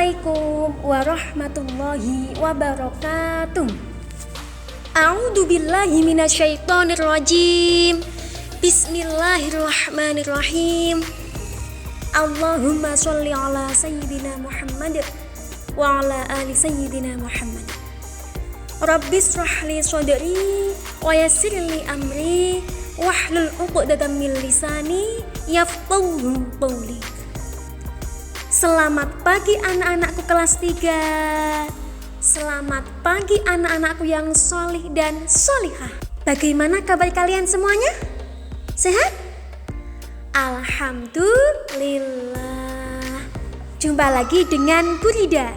Assalamualaikum warahmatullahi wabarakatuh. A'udzu billahi minasyaitonir rajim. Bismillahirrahmanirrahim. Allahumma sholli ala sayyidina Muhammad wa ala ali sayyidina Muhammad. Rabbis shrah li sadri wa yassir li amri wahlul 'uqdatam min lisani yafqahu qawli. Selamat pagi anak-anakku kelas 3. Selamat pagi anak-anakku yang solih dan solihah. Bagaimana kabar kalian semuanya? Sehat? Alhamdulillah. Jumpa lagi dengan Bu Rida.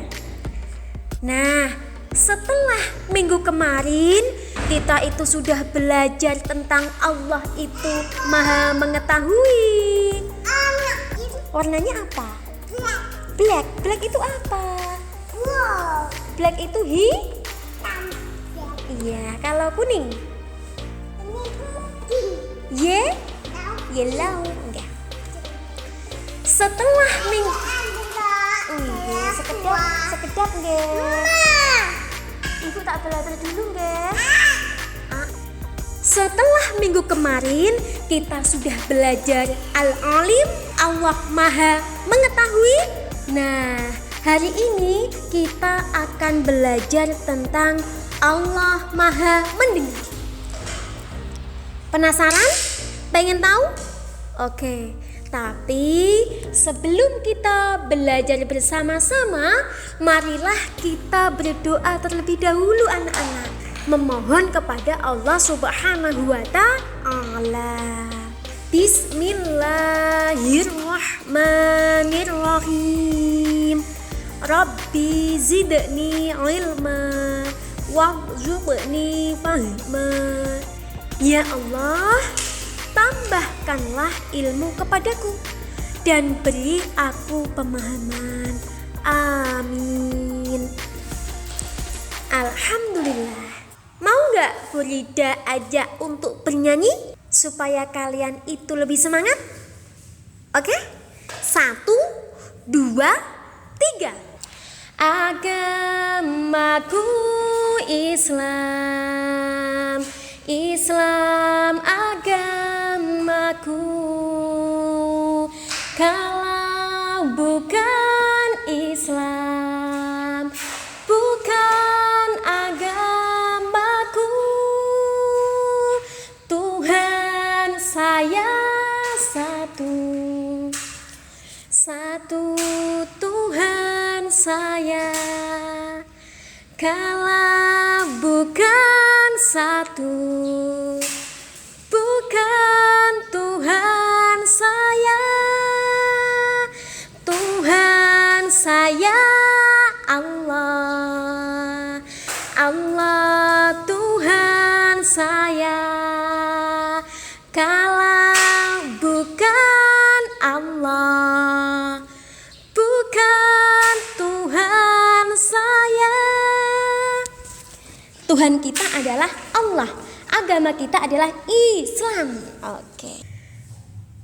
Nah, setelah minggu kemarin kita itu sudah belajar tentang Allah itu Maha Mengetahui. Warnanya apa? Black. Black itu apa? Black itu hitam. Iya, kalau kuning? Yellow. Enggak. Setelah minggu sekedap nggih. Ibu tak belajar dulu nggih. Setelah minggu kemarin kita sudah belajar Al-Alim, Allah Maha Mengetahui. Nah, hari ini kita akan belajar tentang Allah Maha Mendengar. Penasaran? Pengen tahu? Oke, tapi sebelum kita belajar bersama-sama, marilah kita berdoa terlebih dahulu anak-anak, memohon kepada Allah Subhanahu wa Ta'ala. Bismillahirrahmanirrahim. Rabbi zidni ilma warzuqni fahma. Ya Allah, tambahkanlah ilmu kepadaku dan beri aku pemahaman. Amin. Alhamdulillah. Mau gak Bu Rida ajak untuk bernyanyi supaya kalian itu lebih semangat? Oke? 1, 2, 3. Agamaku Islam, Islam agamaku. Kalau bukan Islam, bukan agamaku. Tuhan saya satu Tuhan saya. Kalau bukan satu, bukan Tuhan saya. Tuhan saya Allah, Allah Tuhan saya. Kalau bukan Allah, bukan Tuhan saya. Tuhan kita adalah Allah, agama kita adalah Islam. Oke.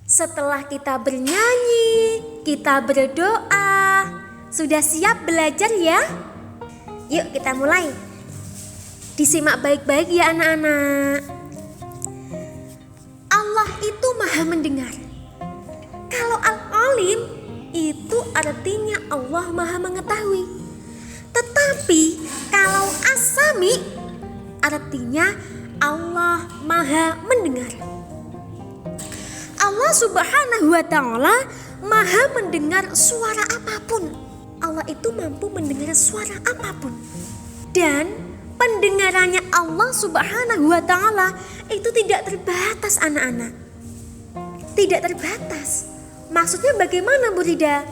Setelah kita bernyanyi, kita berdoa, sudah siap belajar ya? Yuk kita mulai. Disimak baik-baik ya anak-anak. Allah itu Maha Mendengar. Kalau Al-Alim itu artinya Allah Maha Mengetahui. Tetapi kalau As-Sami artinya Allah Maha Mendengar. Allah Subhanahu wa Ta'ala Maha mendengar suara apapun. Allah itu mampu mendengar suara apapun. Dan pendengarannya Allah Subhanahu wa Ta'ala itu tidak terbatas anak-anak. Tidak terbatas. Maksudnya bagaimana Bu Rida?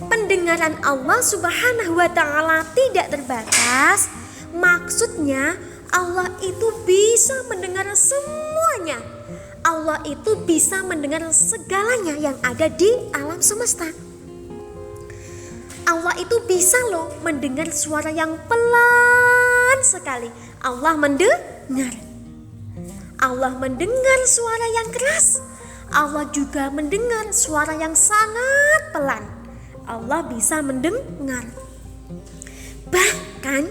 Pendengaran Allah Subhanahu wa Ta'ala tidak terbatas. Maksudnya Allah itu bisa mendengar semuanya. Allah itu bisa mendengar segalanya yang ada di alam semesta. Allah itu bisa loh mendengar suara yang pelan sekali. Allah mendengar. Allah mendengar suara yang keras. Allah juga mendengar suara yang sangat pelan. Allah bisa mendengar. Bahkan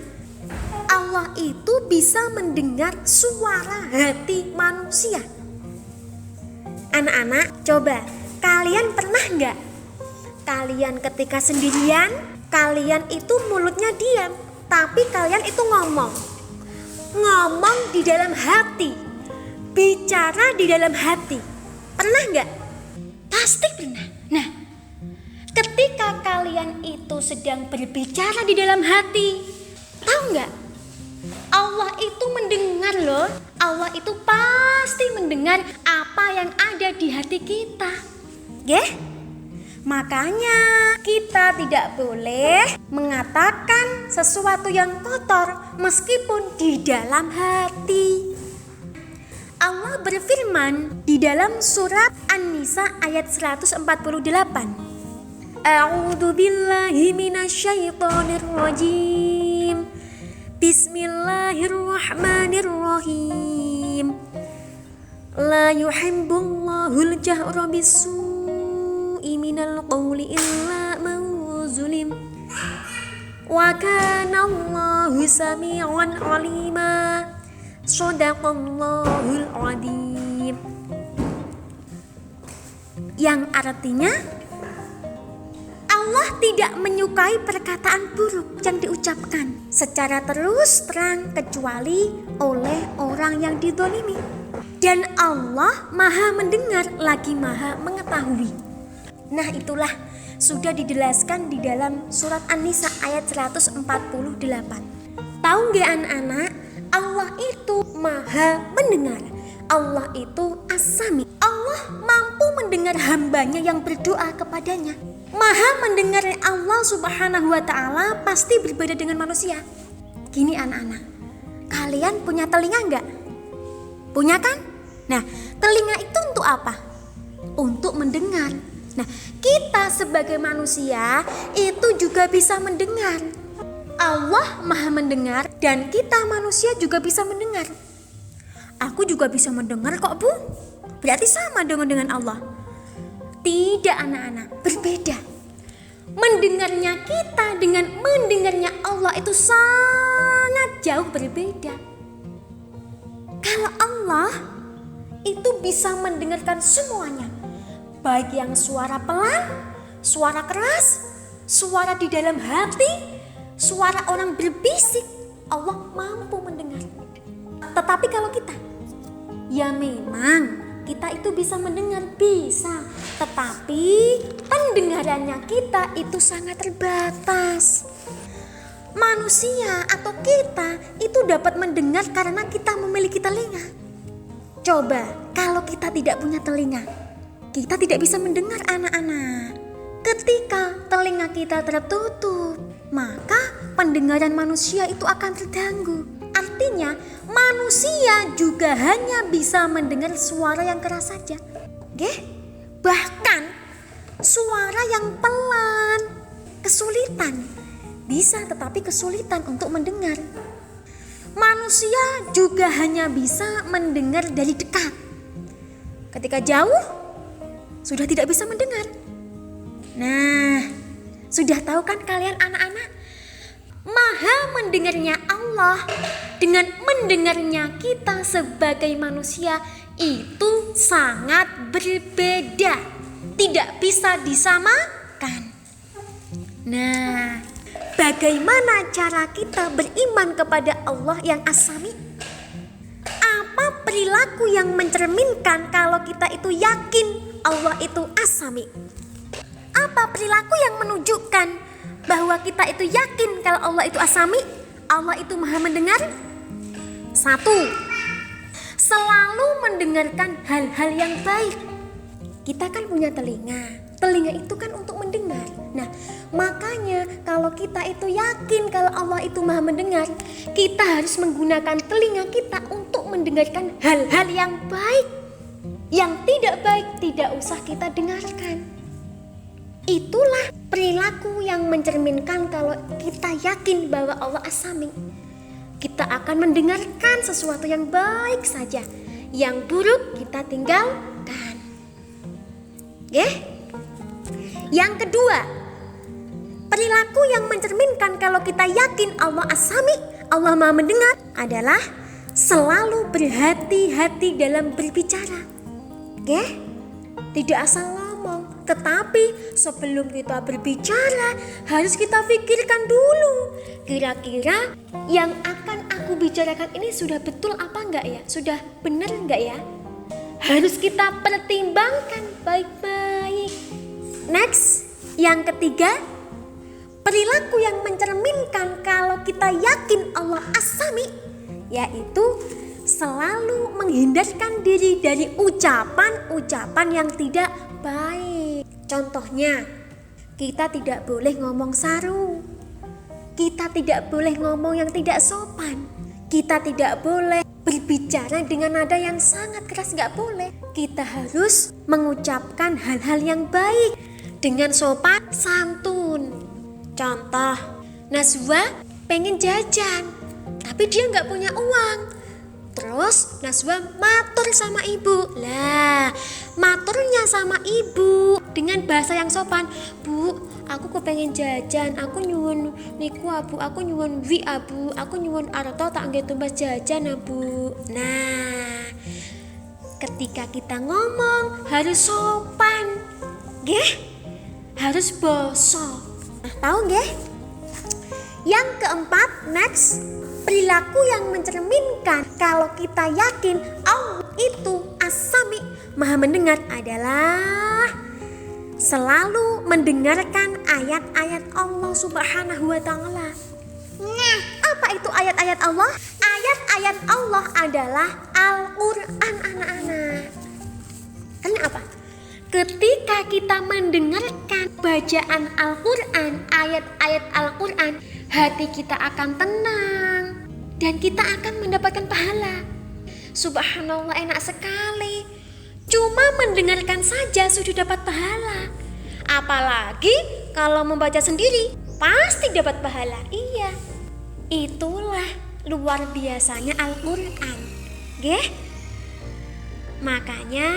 Allah itu bisa mendengar suara hati manusia. Anak-anak, coba kalian pernah nggak? Kalian ketika sendirian, kalian itu mulutnya diam, tapi kalian itu ngomong di dalam hati, bicara di dalam hati. Pernah nggak? Pasti pernah. Nah, ketika kalian itu sedang berbicara di dalam hati, tahu nggak? Allah itu mendengar loh. Allah itu pasti mendengar apa yang ada di hati kita. Makanya kita tidak boleh mengatakan sesuatu yang kotor meskipun di dalam hati. Allah berfirman di dalam surat An-Nisa ayat 148. A'udzu billahi minasyaitonir rajim. Bismillahirrahmanirrahim. La yuhibbullahu al-jahra bis-su'i minal qawli illa man zulim. Wa kana Allahu sami'an 'alima. Shadaqallahul 'adzim. Yang artinya Allah tidak menyukai perkataan buruk yang diucapkan secara terus terang kecuali oleh orang yang dizalimi. Dan Allah Maha mendengar lagi Maha mengetahui. Nah, itulah sudah dijelaskan di dalam surat An-Nisa ayat 148. Tahu nggak anak-anak? Allah itu Maha mendengar. Allah itu As-Sami. Allah mampu mendengar hambanya yang berdoa kepadanya. Maha mendengar Allah Subhanahu wa ta'ala pasti berbeda dengan manusia. Gini anak-anak, kalian punya telinga enggak? Punya kan? Nah, telinga itu untuk apa? Untuk mendengar. Nah, kita sebagai manusia itu juga bisa mendengar. Allah Maha mendengar dan kita manusia juga bisa mendengar. Aku juga bisa mendengar kok, Bu. Berarti sama dengan Allah. Tidak anak-anak, berbeda. Mendengarnya kita dengan mendengarnya Allah itu sangat jauh berbeda. Kalau Allah itu bisa mendengarkan semuanya, baik yang suara pelan, suara keras, suara di dalam hati, suara orang berbisik, Allah mampu mendengar. Tetapi kalau kita, ya memang kita itu bisa mendengar, bisa. Tetapi pendengarannya kita itu sangat terbatas. Manusia atau kita itu dapat mendengar karena kita memiliki telinga. Coba kalau kita tidak punya telinga, kita tidak bisa mendengar anak-anak. Ketika telinga kita tertutup, maka pendengaran manusia itu akan terganggu. Artinya manusia juga hanya bisa mendengar suara yang keras saja. Bahkan suara yang pelan kesulitan. Bisa tetapi kesulitan untuk mendengar. Manusia juga hanya bisa mendengar dari dekat. Ketika jauh sudah tidak bisa mendengar. Nah, sudah tahu kan kalian anak-anak? Maha mendengarnya Allah dengan mendengarnya kita sebagai manusia itu sangat berbeda, tidak bisa disamakan. Nah, bagaimana cara kita beriman kepada Allah yang As-Sami? Apa perilaku yang mencerminkan kalau kita itu yakin Allah itu As-Sami? Apa perilaku yang menunjukkan bahwa kita itu yakin kalau Allah itu As-Sami, Allah itu Maha mendengar? 1. Selalu mendengarkan hal-hal yang baik. Kita kan punya telinga. Telinga itu kan untuk mendengar. Nah, makanya kalau kita itu yakin kalau Allah itu Maha mendengar, kita harus menggunakan telinga kita untuk mendengarkan hal-hal yang baik. Yang tidak baik tidak usah kita dengarkan. Itulah perilaku yang mencerminkan kalau kita yakin bahwa Allah As-Sami. Kita akan mendengarkan sesuatu yang baik saja. Yang buruk kita tinggalkan. Yang kedua, Perilaku yang mencerminkan kalau kita yakin Allah As-Sami, Allah Maha Mendengar, adalah selalu berhati-hati dalam berbicara. Oke? Tidak asal ngomong, tetapi sebelum kita berbicara harus kita pikirkan dulu. Kira-kira yang akan aku bicarakan ini sudah betul apa enggak ya? Sudah benar enggak ya? Harus kita pertimbangkan baik-baik. Next, yang ketiga, perilaku yang mencerminkan kalau kita yakin Allah As-Sami, yaitu selalu menghindarkan diri dari ucapan-ucapan yang tidak baik. Contohnya, kita tidak boleh ngomong saru, kita tidak boleh ngomong yang tidak sopan, kita tidak boleh berbicara dengan nada yang sangat keras, gak boleh. Kita harus mengucapkan hal-hal yang baik dengan sopan santun. Contoh, Najwa pengen jajan, tapi dia gak punya uang. Terus Najwa matur sama ibu. Lah, maturnya sama ibu dengan bahasa yang sopan. Bu, aku kepengen jajan, aku nyuwun niku abu, aku nyuwun wi abu, aku nyuwun arto tak nggih tumbas jajan abu. Nah, ketika kita ngomong harus sopan, nggih? Harus basa. Nah, tahu nggih? Yang keempat, next, perilaku yang mencerminkan kalau kita yakin Allah itu As-Sami, Maha Mendengar, adalah selalu mendengarkan ayat-ayat Allah Subhanahu wa Ta'ala. Nah, apa itu ayat-ayat Allah? Ayat-ayat Allah adalah Al-Quran, anak-anak. Kenapa? Ketika kita mendengarkan bacaan Al-Quran, ayat-ayat Al-Quran, hati kita akan tenang dan kita akan mendapatkan pahala. Subhanallah, enak sekali. Cuma mendengarkan saja sudah dapat pahala. Apalagi kalau membaca sendiri, pasti dapat pahala. Iya, itulah luar biasanya Al-Quran. Nggih? Makanya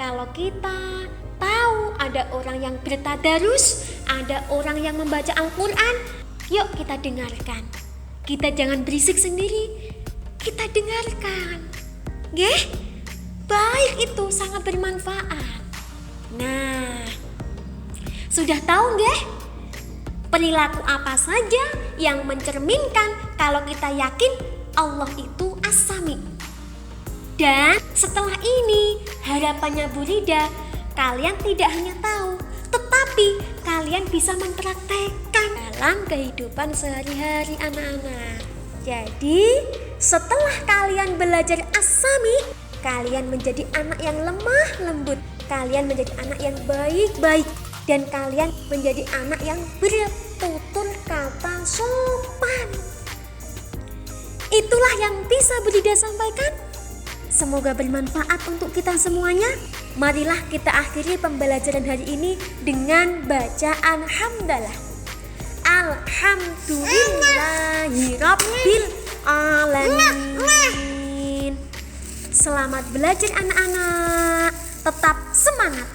kalau kita tahu ada orang yang bertadarus, ada orang yang membaca Al-Quran, yuk kita dengarkan. Kita jangan berisik sendiri, kita dengarkan. Nggih? Baik, itu sangat bermanfaat. Nah, sudah tahu nggih? Perilaku apa saja yang mencerminkan kalau kita yakin Allah itu As-Sami. Dan setelah ini, harapannya Bu Rida, kalian tidak hanya tahu, tetapi kalian bisa mempraktekkan dalam kehidupan sehari-hari, anak-anak. Jadi, setelah kalian belajar As-Sami, kalian menjadi anak yang lemah lembut, kalian menjadi anak yang baik-baik, dan kalian menjadi anak yang bertutur kata sopan. Itulah yang bisa Bu Rida sampaikan. Semoga bermanfaat untuk kita semuanya. Marilah kita akhiri pembelajaran hari ini dengan bacaan hamdalah. Alhamdulillahirabbil alamin. Selamat belajar anak-anak. Tetap semangat.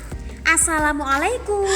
Assalamualaikum.